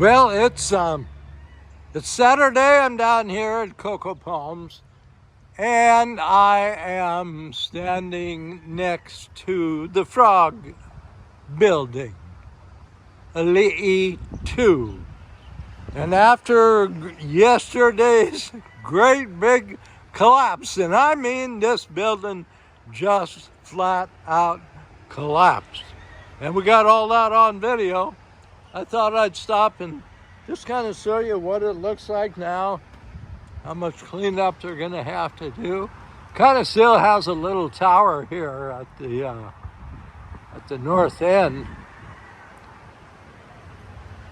Well, it's Saturday. I'm down here at Cocoa Palms, and I am standing next to the Frog Building, Ali'i 2. And after yesterday's great big collapse, and I mean this building just flat out collapsed, and we got all that on video, I thought I'd stop and just kind of show you what it looks like now, how much cleanup they're going to have to do. Kind of still has a little tower here at the north end.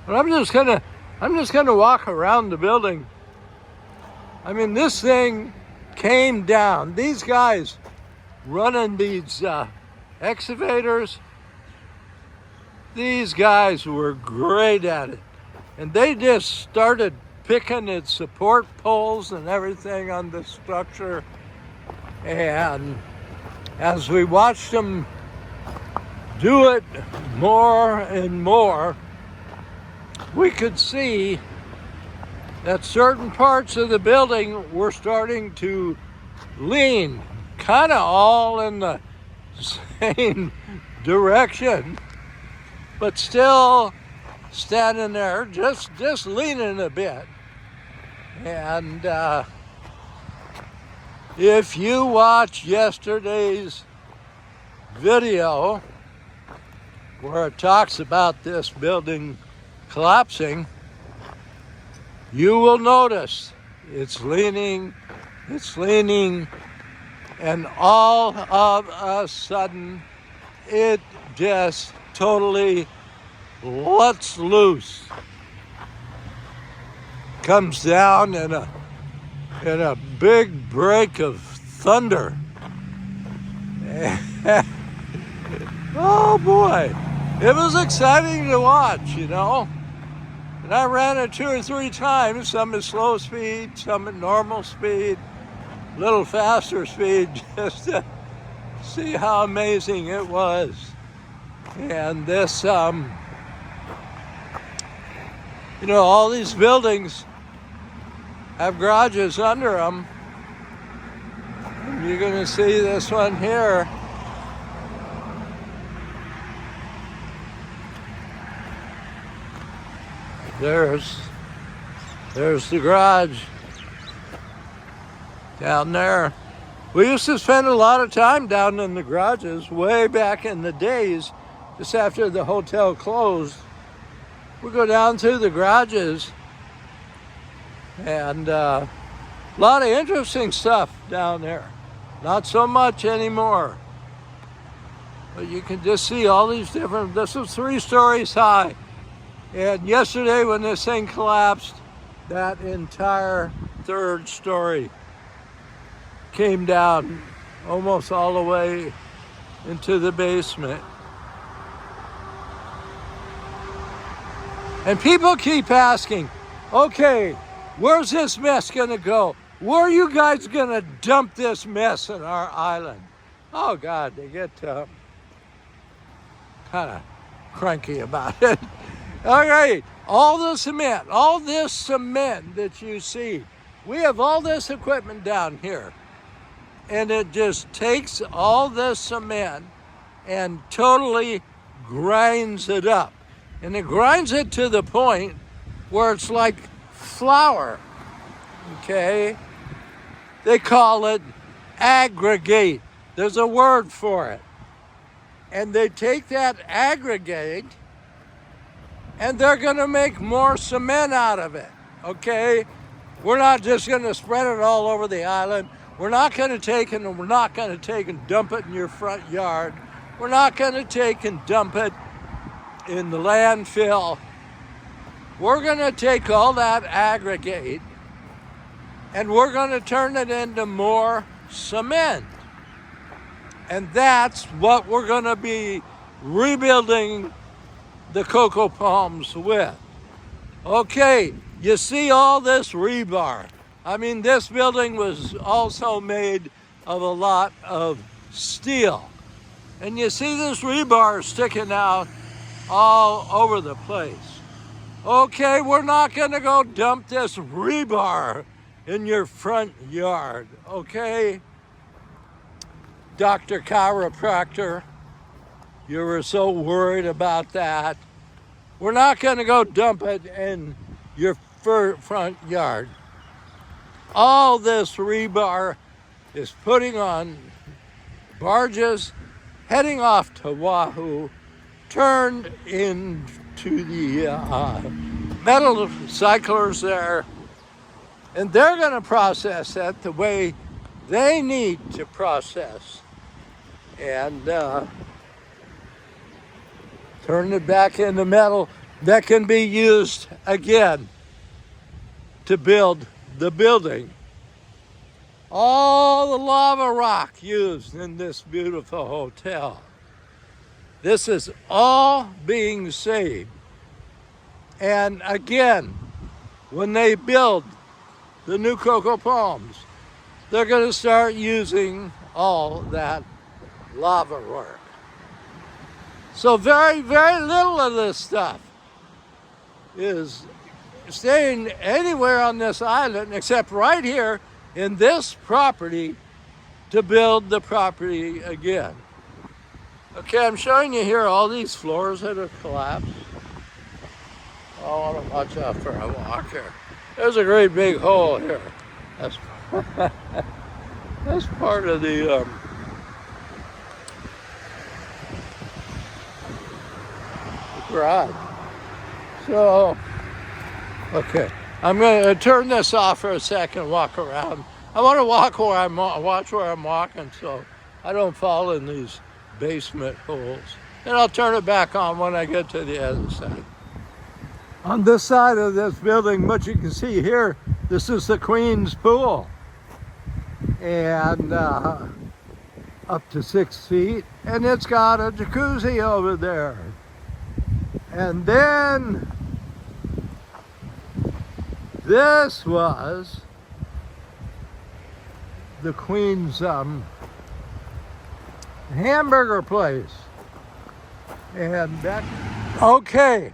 But I'm just gonna walk around the building. I mean, this thing came down. These guys running these excavators, these guys were great at it. And they just started picking at support poles and everything on the structure. And as we watched them do it more and more, we could see that certain parts of the building were starting to lean, kind of all in the same direction, but still standing there, just leaning a bit. And if you watch yesterday's video where it talks about this building collapsing, you will notice it's leaning, and all of a sudden it just totally lets loose, comes down in a big break of thunder. Oh boy, it was exciting to watch, you know. And I ran it 2 or 3 times, some at slow speed, some at normal speed, a little faster speed, just to see how amazing it was. And this, all these buildings have garages under them. And you're going to see this one here. There's the garage down there. We used to spend a lot of time down in the garages way back in the days, just after the hotel closed. We go down through the garages, and a lot of interesting stuff down there. Not so much anymore. But you can just see all these different, this is 3 stories high. And yesterday when this thing collapsed, that entire 3rd story came down almost all the way into the basement. And people keep asking, okay, where's this mess gonna go? Where are you guys gonna dump this mess in our island? Oh God, they get kind of cranky about it. All right, all this cement that you see, we have all this equipment down here, and it just takes all this cement and totally grinds it up. And it grinds it to the point where it's like flour, okay? They call it aggregate. There's a word for it. And they take that aggregate and they're gonna make more cement out of it, okay? We're not just gonna spread it all over the island. We're not gonna take and dump it in your front yard. We're not gonna take and dump it in the landfill. We're gonna take all that aggregate and we're gonna turn it into more cement. And that's what we're gonna be rebuilding the Cocoa Palms with. Okay, you see all this rebar. I mean, this building was also made of a lot of steel. And you see this rebar sticking out all over the place. Okay, we're not gonna go dump this rebar in your front yard, okay? Dr. Chiropractor, you were so worried about that. We're not gonna go dump it in your front yard. All this rebar is putting on barges heading off to Oahu, turned into the metal cyclers there, and they're going to process that the way they need to process, and turn it back into metal that can be used again to build the building. All the lava rock used in this beautiful hotel. This is all being saved. And again, when they build the new cocoa palms, they're going to start using all that lava rock. So very, very little of this stuff is staying anywhere on this island except right here in this property to build the property again. Okay, I'm showing you here all these floors that have collapsed. I want to watch out for a walk here. There's a great big hole here. That's that's part of the garage. So, okay, I'm going to turn this off for a second, walk around. I want to watch where I'm walking so I don't fall in these basement holes. And I'll turn it back on when I get to the other side. On this side of this building, what you can see here, this is the Queen's Pool. And up to 6 feet. And it's got a jacuzzi over there. And then this was the Queen's hamburger place. And that, okay,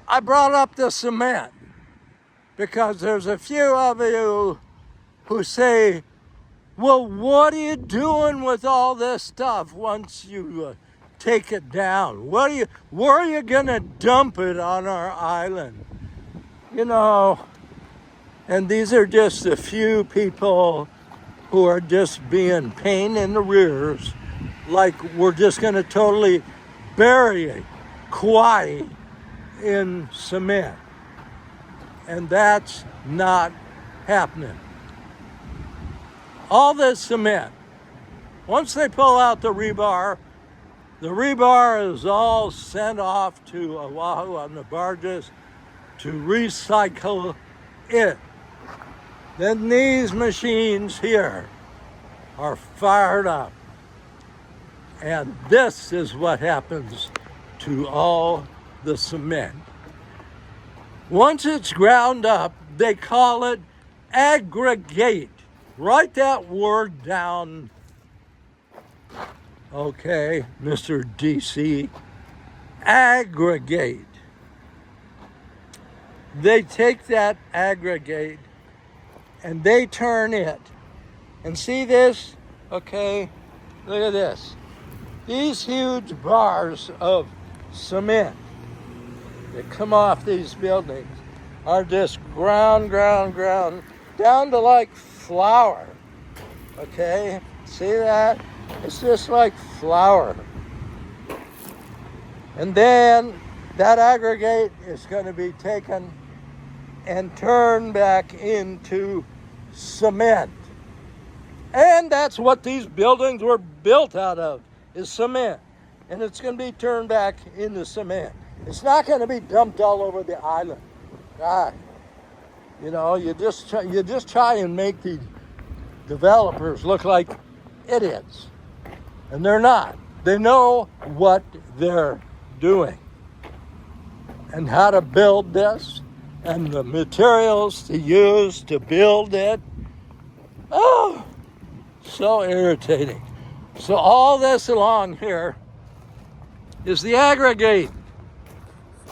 I brought up the cement because there's a few of you who say, well, what are you doing with all this stuff once you take it down? Where are you gonna dump it on our island? You know, and these are just a few people who are just being pain in the rears, like we're just gonna totally bury Kaua'i in cement. And that's not happening. All this cement, once they pull out the rebar is all sent off to Oahu on the barges to recycle it. Then these machines here are fired up. And this is what happens to all the cement. Once it's ground up, they call it aggregate. Write that word down, okay, Mr. DC. Aggregate. They take that aggregate and they turn it. And see this? Okay, look at this. These huge bars of cement that come off these buildings are just ground down to like flour. Okay, see that? It's just like flour. And then that aggregate is going to be taken and turned back into cement. And that's what these buildings were built out of, is cement. And it's going to be turned back into cement. It's not going to be dumped all over the island. God, you know, you just try and make the developers look like idiots. And they're not. They know what they're doing and how to build this and the materials to use to build it. Oh, so irritating. So all this along here is the aggregate.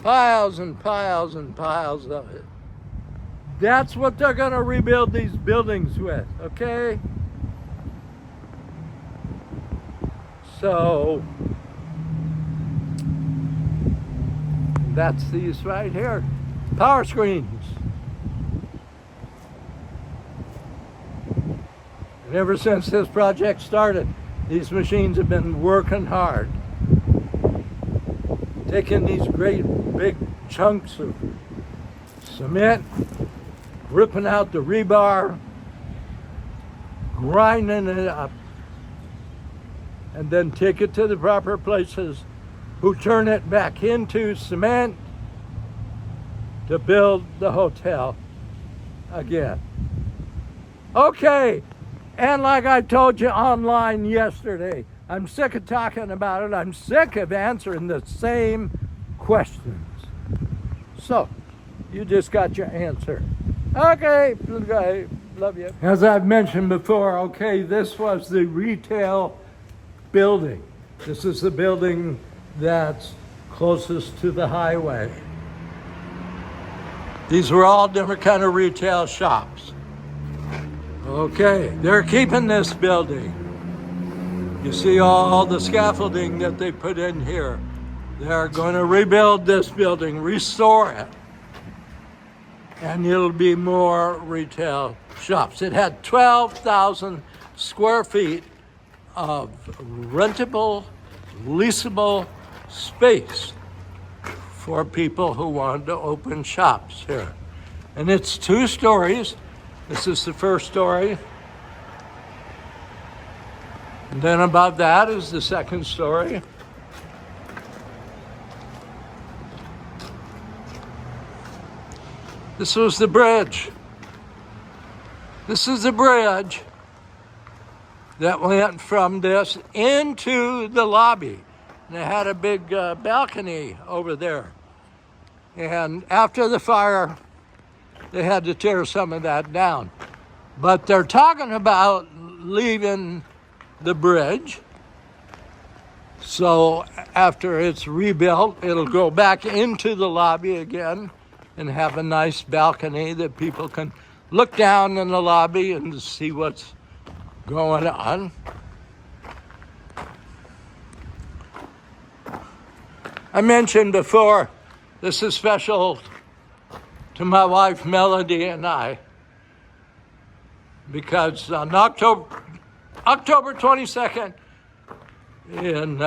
Piles and piles and piles of it. That's what they're going to rebuild these buildings with, okay? So, that's these right here. Power screens. And ever since this project started, these machines have been working hard. Taking these great big chunks of cement, ripping out the rebar, grinding it up, and then take it to the proper places who turn it back into cement to build the hotel again. Okay, and like I told you online yesterday, I'm sick of talking about it. I'm sick of answering the same questions. So, you just got your answer. Okay, love you. As I've mentioned before, okay, this was the retail building. This is the building that's closest to the highway. These were all different kind of retail shops. Okay, they're keeping this building. You see all the scaffolding that they put in here. They're going to rebuild this building, restore it, and it'll be more retail shops. It had 12,000 square feet of rentable, leasable space for people who wanted to open shops here. And it's 2 stories. This is the first story. And then above that is the second story. This was the bridge. This is the bridge that went from this into the lobby. And it had a big balcony over there. And after the fire, they had to tear some of that down. But they're talking about leaving the bridge. So after it's rebuilt, it'll go back into the lobby again and have a nice balcony that people can look down in the lobby and see what's going on. I mentioned before, this is special to my wife Melody and I, because on October 22nd in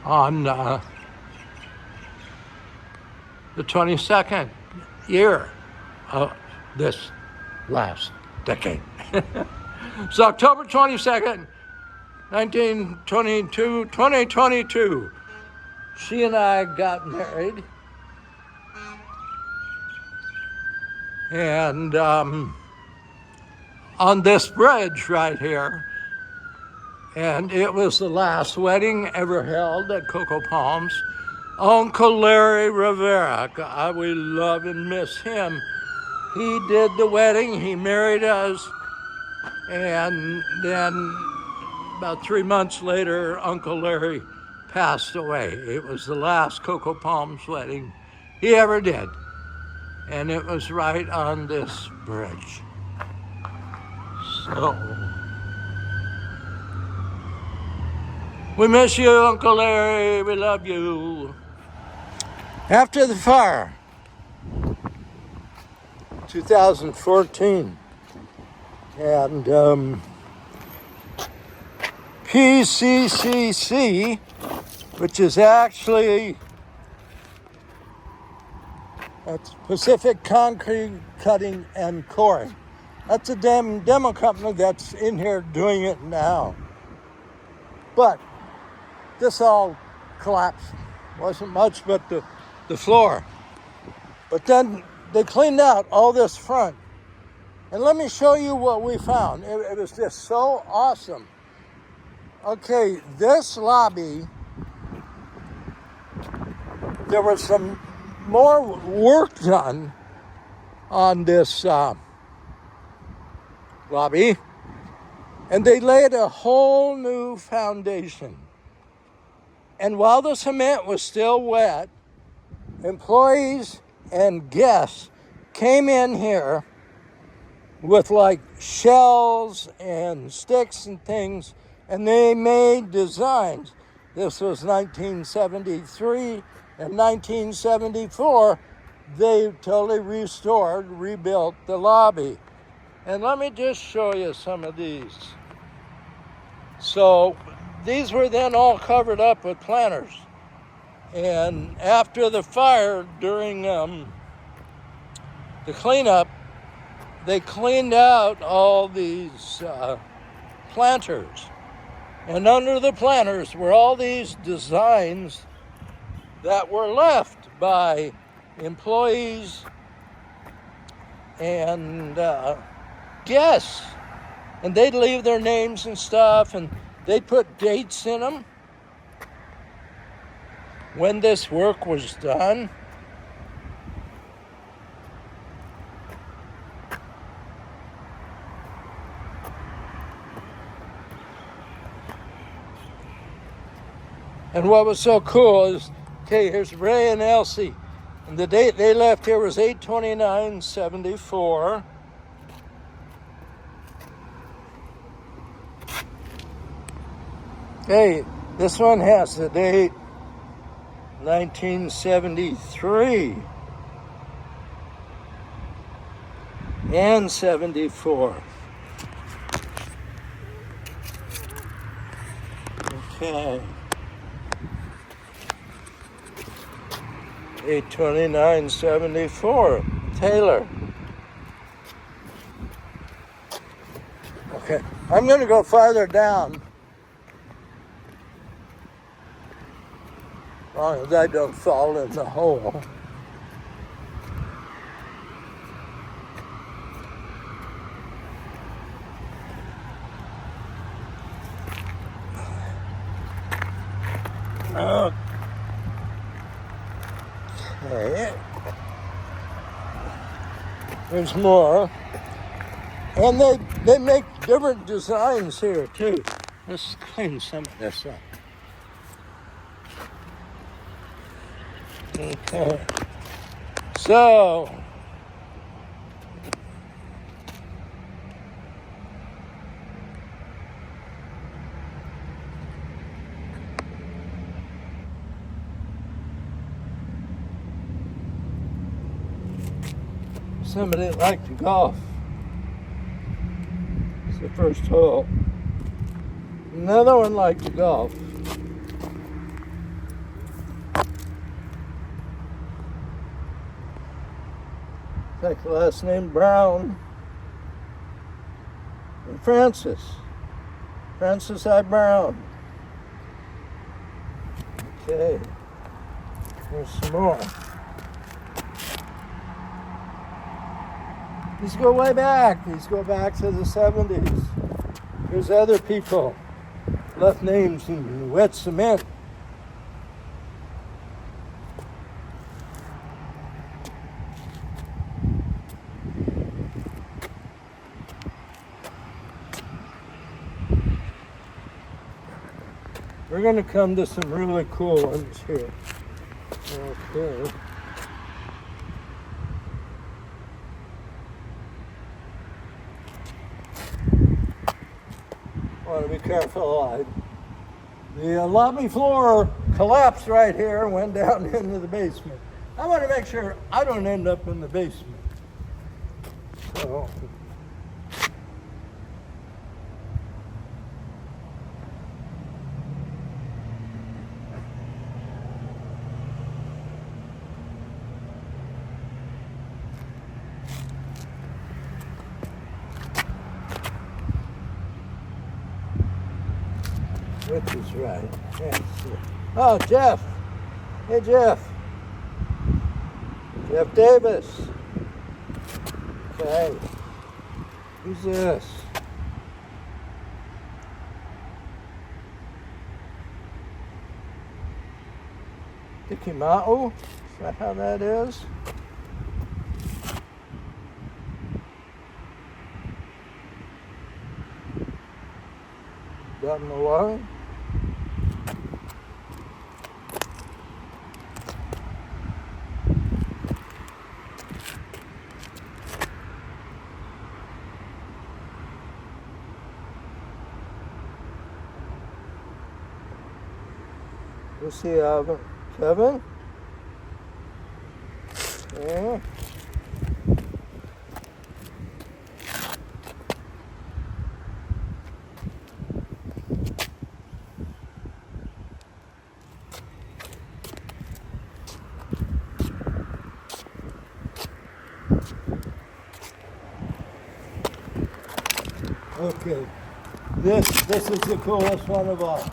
on the 22nd year of this last decade. So October 22nd, 2022, she and I got married. And on this bridge right here, and it was the last wedding ever held at Cocoa Palms. Uncle Larry Rivera, we love and miss him. He did the wedding, he married us, and then about 3 months later, Uncle Larry passed away. It was the last Cocoa Palms wedding he ever did. And it was right on this bridge. So, we miss you, Uncle Larry. We love you. After the fire, 2014, and PCCC, which is actually that's Pacific Concrete Cutting and Coring. That's a demo company that's in here doing it now. But this all collapsed. Wasn't much but the floor. But then they cleaned out all this front. And let me show you what we found. It was just so awesome. Okay, this lobby, there was some more work done on this lobby. And they laid a whole new foundation. And while the cement was still wet, employees and guests came in here with like shells and sticks and things, and they made designs. This was 1973 and 1974. They totally restored, rebuilt the lobby. And let me just show you some of these. So these were then all covered up with planters. And after the fire, during the cleanup, they cleaned out all these planters. And under the planters were all these designs that were left by employees and guests. And they'd leave their names and stuff, and they'd put dates in them when this work was done. And what was so cool is, okay, here's Ray and Elsie. And the date they left here was 8/29/74. Hey, this one has the date 1973 and 74. Okay. 8/29/74, Taylor. Okay, I'm going to go farther down. As long as I don't fall in the hole. Okay. There's more. And they make different designs here too. Let's clean some of this up. Okay. So somebody that liked to golf. It's the first hole. Another one liked to golf. Like the last name Brown. And Francis I. Brown. Okay, there's some more. These go way back. These go back to the 70s. There's other people left names in wet cement. We're going to come to some really cool ones here. Okay. Want to be careful. The lobby floor collapsed right here and went down into the basement. I want to make sure I don't end up in the basement. So. Which is right? Yes. Oh, Jeff. Hey, Jeff. Jeff Davis. Okay. Who's this? Ikima'u? Is that how that is? down the line. We'll see, Kevin. Yeah. Okay, this is the coolest one of all.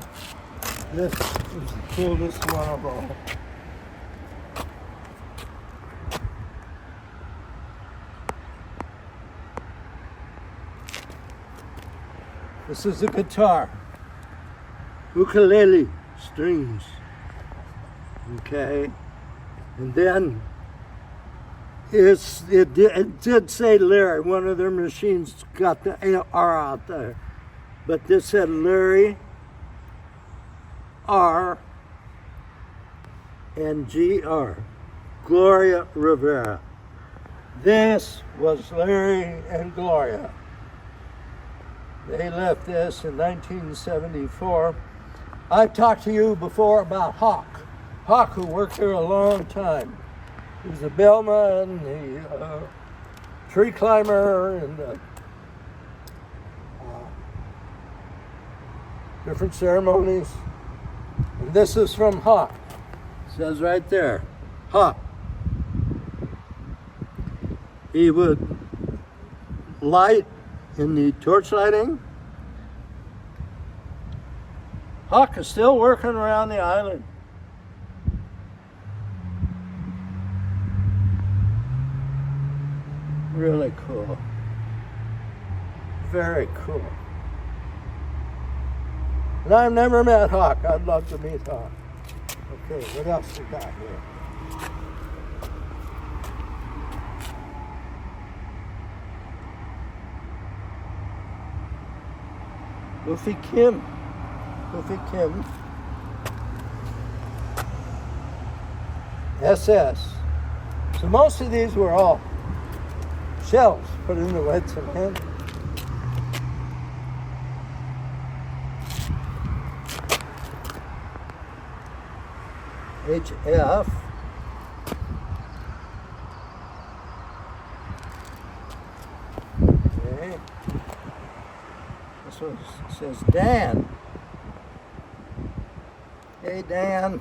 This is the coolest one of all. This is the guitar, ukulele strings. Okay, and then it did say Larry. One of their machines got the R out there, but this said Larry R and GR, Gloria Rivera. This was Larry and Gloria. They left this in 1974. I've talked to you before about Hawk, who worked here a long time. He was a bellman, the tree climber, and different ceremonies. And this is from Hawk. It says right there, Hawk. He would light in the torch lighting. Hawk is still working around the island. Really cool. Very cool. And I've never met Hawk. I'd love to meet Hawk. Okay, what else we got here? Goofy Kim. SS. So most of these were all shells put in the wet cement. HF. Okay. This one says Dan. Hey, Dan.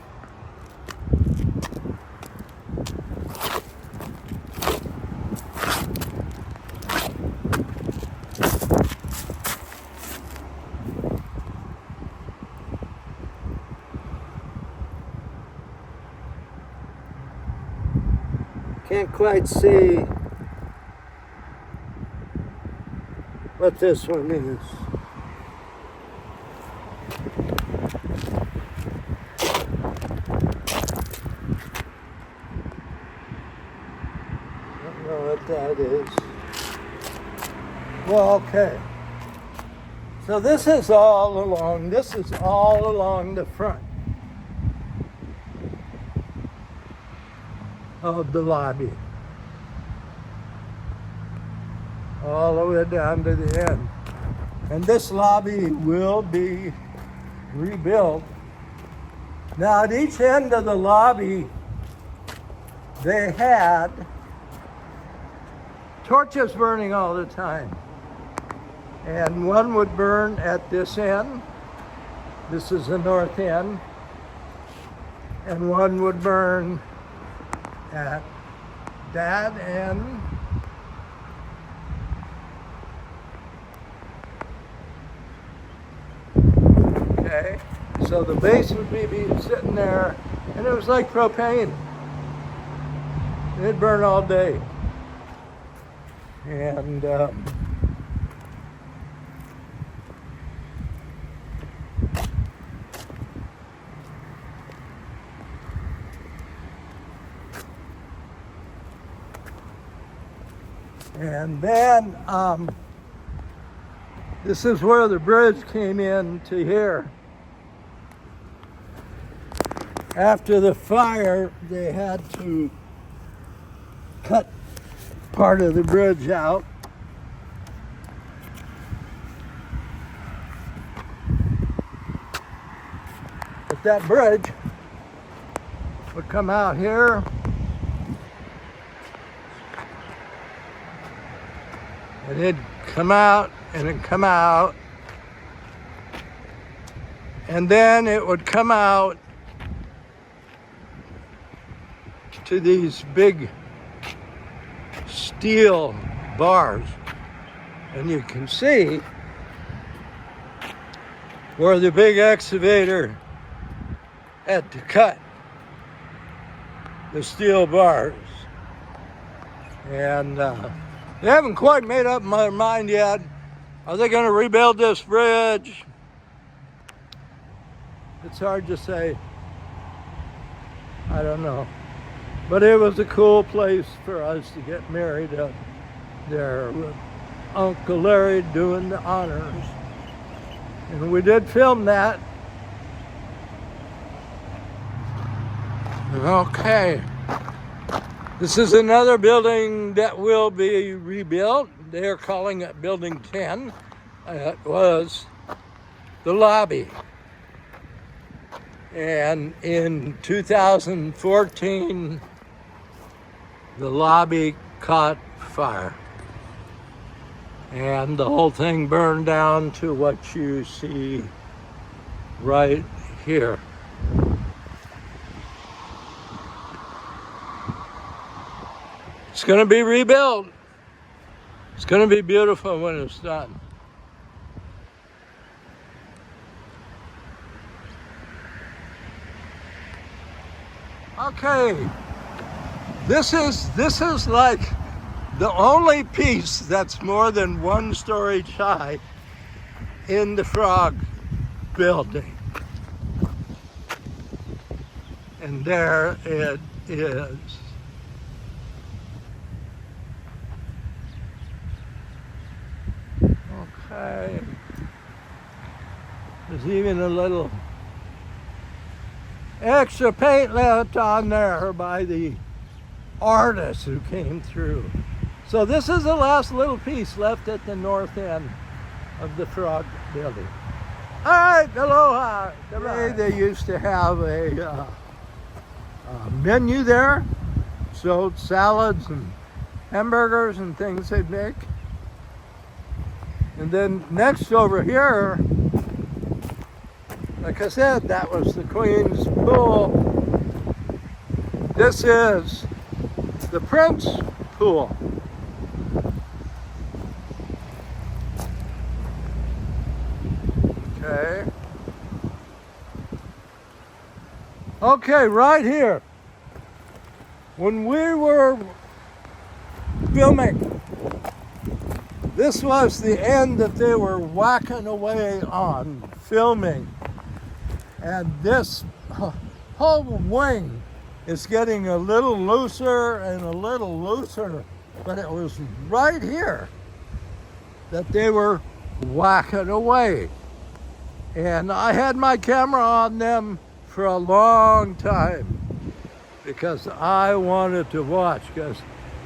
Can't quite see what this one is. Don't know what that is. Well, okay. So this is all along the front of the lobby, all the way down to the end. And this lobby will be rebuilt. Now at each end of the lobby, they had torches burning all the time. And one would burn at this end. This is the north end. And one would burn at that end. Okay, so the base would be sitting there, and it was like propane. It'd burn all day. And then This is where the bridge came in to here. After the fire, they had to cut part of the bridge out. But that bridge would come out here, and it'd come out, and it'd come out, and then it would come out to these big steel bars, and you can see where the big excavator had to cut the steel bars. And they haven't quite made up their mind yet. Are they going to rebuild this bridge? It's hard to say. I don't know. But it was a cool place for us to get married up there with Uncle Larry doing the honors. And we did film that. Okay. This is another building that will be rebuilt. They're calling it Building 10. It was the lobby. And in 2014, the lobby caught fire. And the whole thing burned down to what you see right here. It's going to be rebuilt. It's going to be beautiful when it's done. Okay, this is like the only piece that's more than 1 story high in the Frog building. And there it is. Okay. There's even a little extra paint left on there by the artists who came through. So this is the last little piece left at the north end of the Frog building. All right, aloha. Today they used to have a menu there, showed salads and hamburgers and things they'd make. And then next over here, like I said, that was the Queen's pool. This is the Prince pool. Okay. Okay, right here. When we were filming, this was the end that they were whacking away on filming. And this whole wing is getting a little looser and a little looser. But it was right here that they were whacking away. And I had my camera on them for a long time because I wanted to watch, because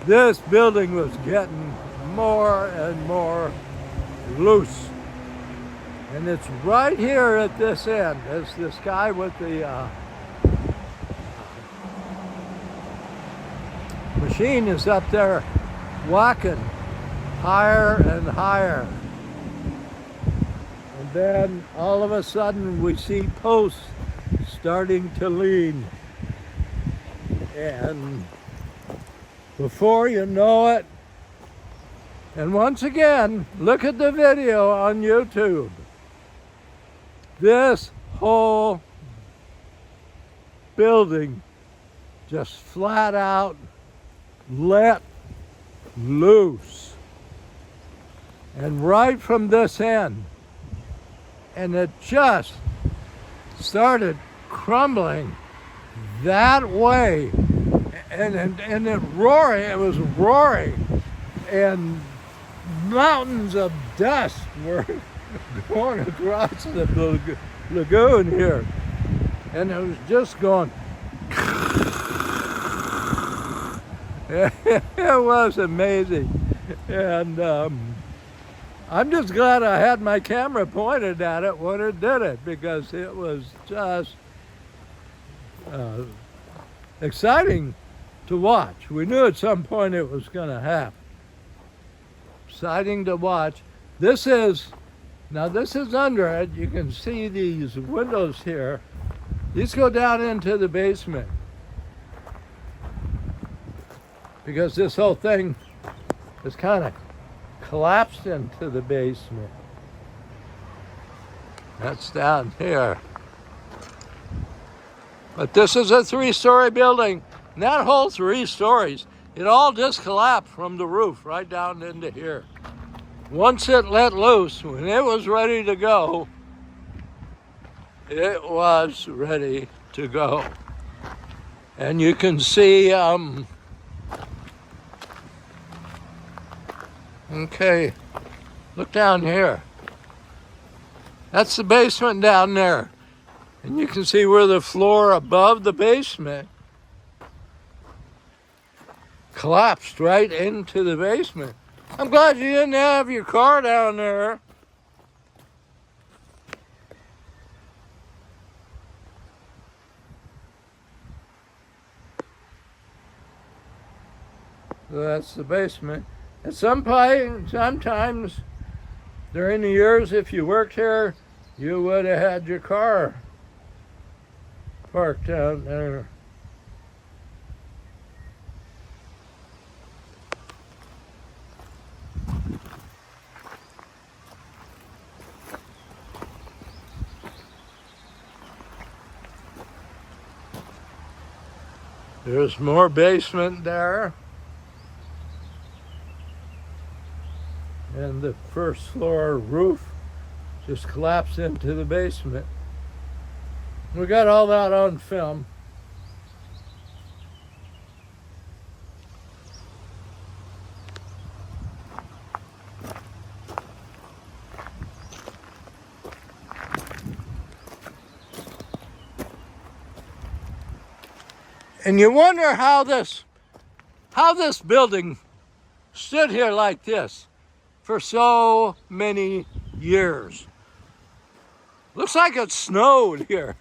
this building was getting more and more loose. And it's right here at this end. There's this guy with the machine is up there whacking higher and higher. And then all of a sudden we see posts starting to lean. And before you know it, and once again, look at the video on YouTube. This whole building just flat out let loose. And right from this end, and it just started crumbling that way. And it was roaring, and mountains of dust were going across the lagoon here. And it was just going. It was amazing. And I'm just glad I had my camera pointed at it when it did it, because it was just exciting to watch. We knew at some point it was going to happen. Exciting to watch. This is under it. You can see these windows here. These go down into the basement, because this whole thing is kind of collapsed into the basement. That's down here. But this is a 3-story building. And that whole 3 stories, it all just collapsed from the roof right down into here. Once it let loose, when it was ready to go, it was ready to go. And you can see, okay, look down here. That's the basement down there. And you can see where the floor above the basement collapsed right into the basement. I'm glad you didn't have your car down there. So that's the basement. At sometimes during the years, if you worked here, you would have had your car parked down there. There's more basement there. And the first floor roof just collapsed into the basement. We got all that on film. And you wonder how this building stood here like this for so many years. Looks like it snowed here.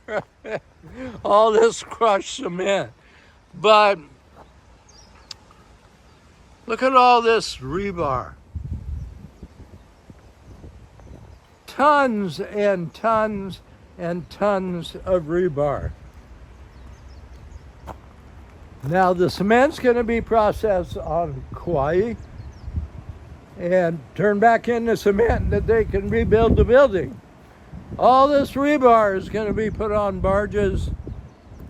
All this crushed cement. But look at all this rebar. Tons and tons and tons of rebar. Now the cement's going to be processed on Kaua'i and turned back into cement that they can rebuild the building. All this rebar is going to be put on barges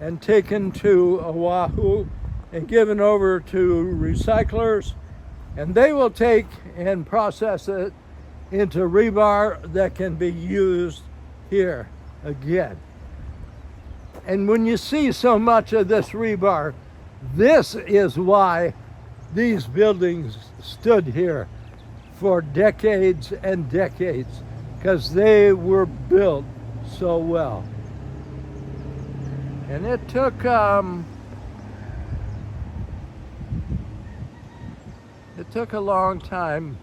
and taken to Oahu and given over to recyclers, and they will take and process it into rebar that can be used here again. And when you see so much of this rebar, this is why these buildings stood here for decades and decades, because they were built so well. And it took a long time.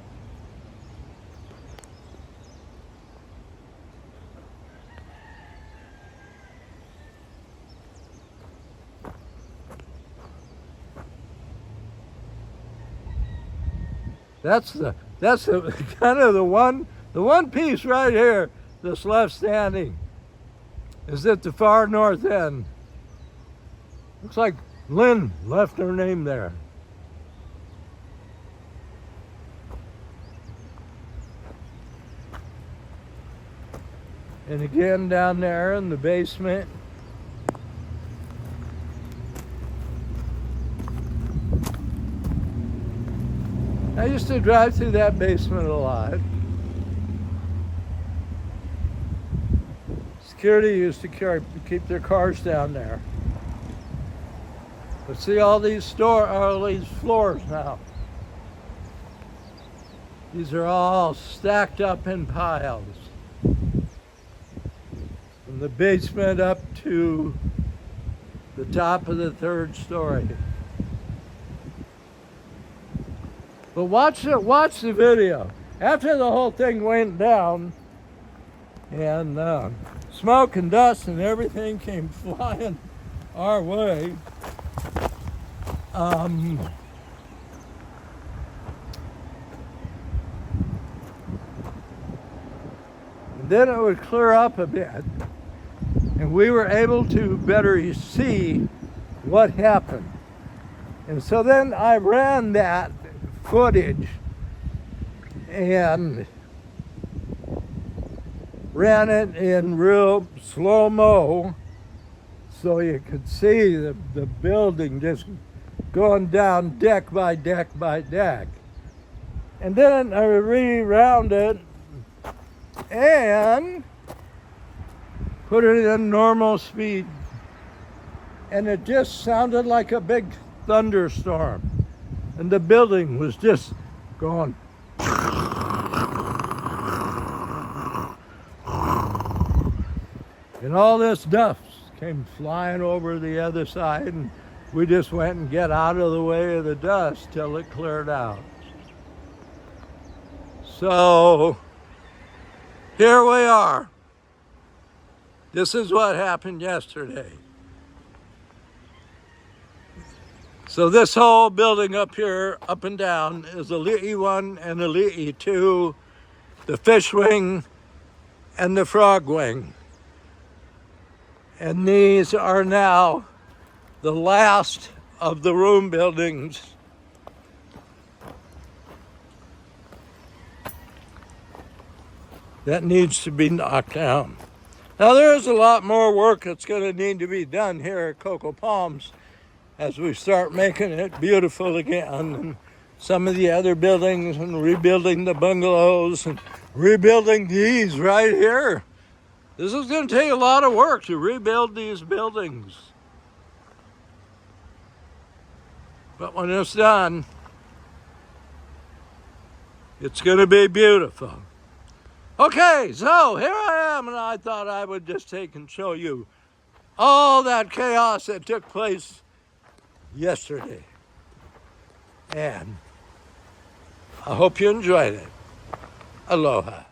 That's kind of the one piece right here that's left standing is at the far north end. Looks like Lynn left her name there. And again down there in the basement. I used to drive through that basement a lot. Security used to keep their cars down there. But see all these floors now. These are all stacked up in piles. From the basement up to the top of the third story. But watch the video. After the whole thing went down and smoke and dust and everything came flying our way, and then it would clear up a bit and we were able to better see what happened. And so then I ran that footage and ran it in real slow-mo so you could see the building just going down deck by deck by deck. And then I rewound it and put it in normal speed. And it just sounded like a big thunderstorm. And the building was just going. And all this dust came flying over the other side, and we just went and get out of the way of the dust till it cleared out. So here we are. This is what happened yesterday. So this whole building up here, up and down, is a Li'i 1 and a Li'i 2, the fish wing and the frog wing. And these are now the last of the room buildings that needs to be knocked down. Now there is a lot more work that's going to need to be done here at Cocoa Palms as we start making it beautiful again, and some of the other buildings, and rebuilding the bungalows and rebuilding these right here. This is going to take a lot of work to rebuild these buildings. But when it's done, it's going to be beautiful. Okay, so here I am, and I thought I would just take and show you all that chaos that took place yesterday. And I hope you enjoyed it. Aloha.